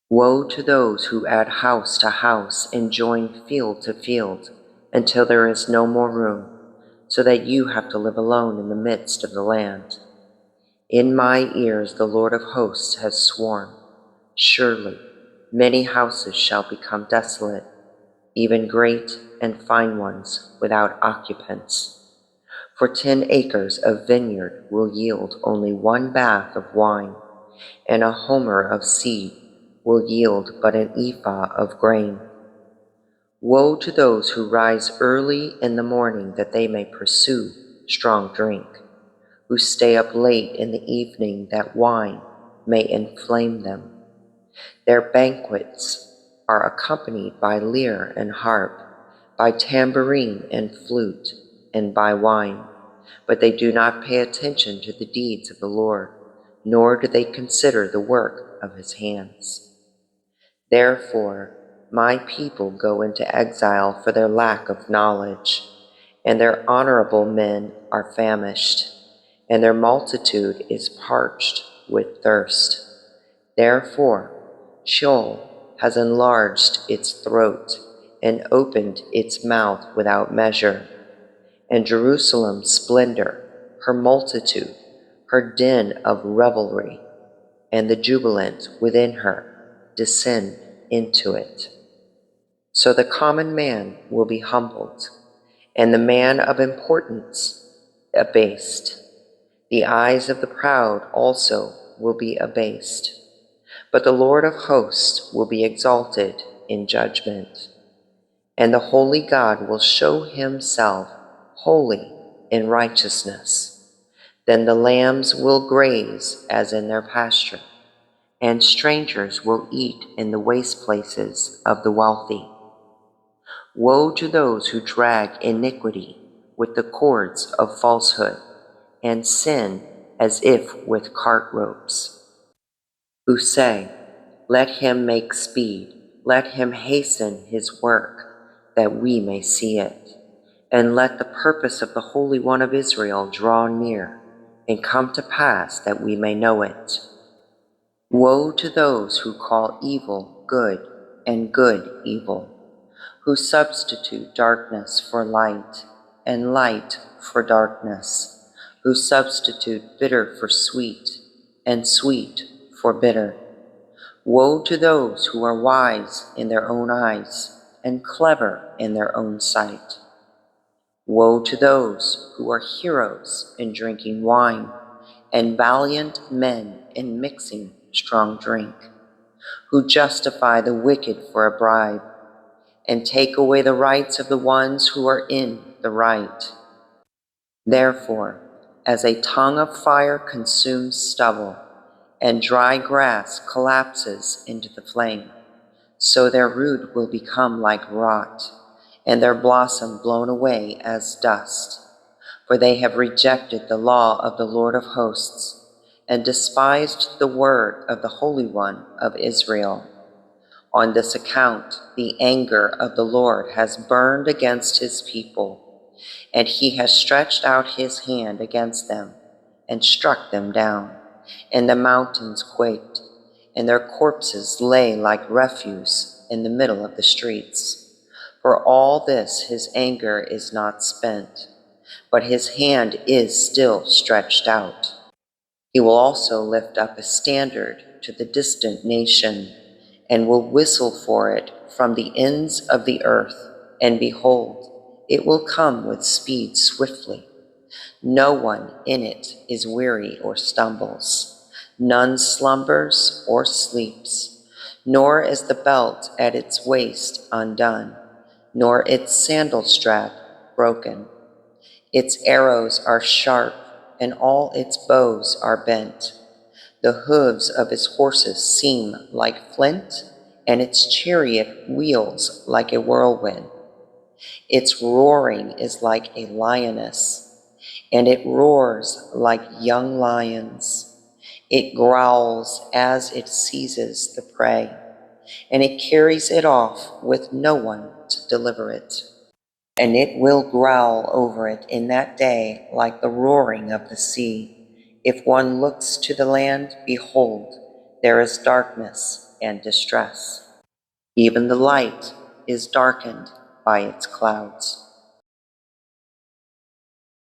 Woe to those who add house to house and join field to field until there is no more room, so that you have to live alone in the midst of the land. In my ears the Lord of hosts has sworn, surely many houses shall become desolate, even great and fine ones without occupants. For 10 acres of vineyard will yield only 1 bath of wine, and a homer of seed will yield but an ephah of grain. Woe to those who rise early in the morning that they may pursue strong drink, who stay up late in the evening that wine may inflame them. Their banquets are accompanied by lyre and harp, by tambourine and flute, and by wine, but they do not pay attention to the deeds of the Lord, nor do they consider the work of his hands. Therefore, my people go into exile for their lack of knowledge, and their honorable men are famished, and their multitude is parched with thirst. Therefore, Sheol has enlarged its throat and opened its mouth without measure, and Jerusalem's splendor, her multitude, her din of revelry, and the jubilant within her descend into it. So the common man will be humbled, and the man of importance abased. The eyes of the proud also will be abased, but the Lord of hosts will be exalted in judgment, and the holy God will show himself holy in righteousness. Then the lambs will graze as in their pasture, and strangers will eat in the waste places of the wealthy. Woe to those who drag iniquity with the cords of falsehood, and sin as if with cart ropes, who say, let him make speed, let him hasten his work, that we may see it. And let the purpose of the Holy One of Israel draw near, and come to pass that we may know it. Woe to those who call evil good and good evil, who substitute darkness for light and light for darkness, who substitute bitter for sweet and sweet for bitter. Woe to those who are wise in their own eyes and clever in their own sight. Woe to those who are heroes in drinking wine and valiant men in mixing strong drink, who justify the wicked for a bribe and take away the rights of the ones who are in the right. Therefore, as a tongue of fire consumes stubble, and dry grass collapses into the flame, so their root will become like rot, and their blossom blown away as dust. For they have rejected the law of the Lord of hosts, and despised the word of the Holy One of Israel. On this account, the anger of the Lord has burned against his people, and he has stretched out his hand against them and struck them down, and the mountains quaked, and their corpses lay like refuse in the middle of the streets. For all this his anger is not spent, but his hand is still stretched out. He will also lift up a standard to the distant nation, and will whistle for it from the ends of the earth. And behold, it will come with speed swiftly. No one in it is weary or stumbles. None slumbers or sleeps. Nor is the belt at its waist undone, nor its sandal strap broken. Its arrows are sharp, and all its bows are bent. The hooves of its horses seem like flint, and its chariot wheels like a whirlwind. Its roaring is like a lioness, and it roars like young lions. It growls as it seizes the prey, and it carries it off with no one to deliver it. And it will growl over it in that day like the roaring of the sea. If one looks to the land, behold, there is darkness, and distress. Even the light is darkened by its clouds.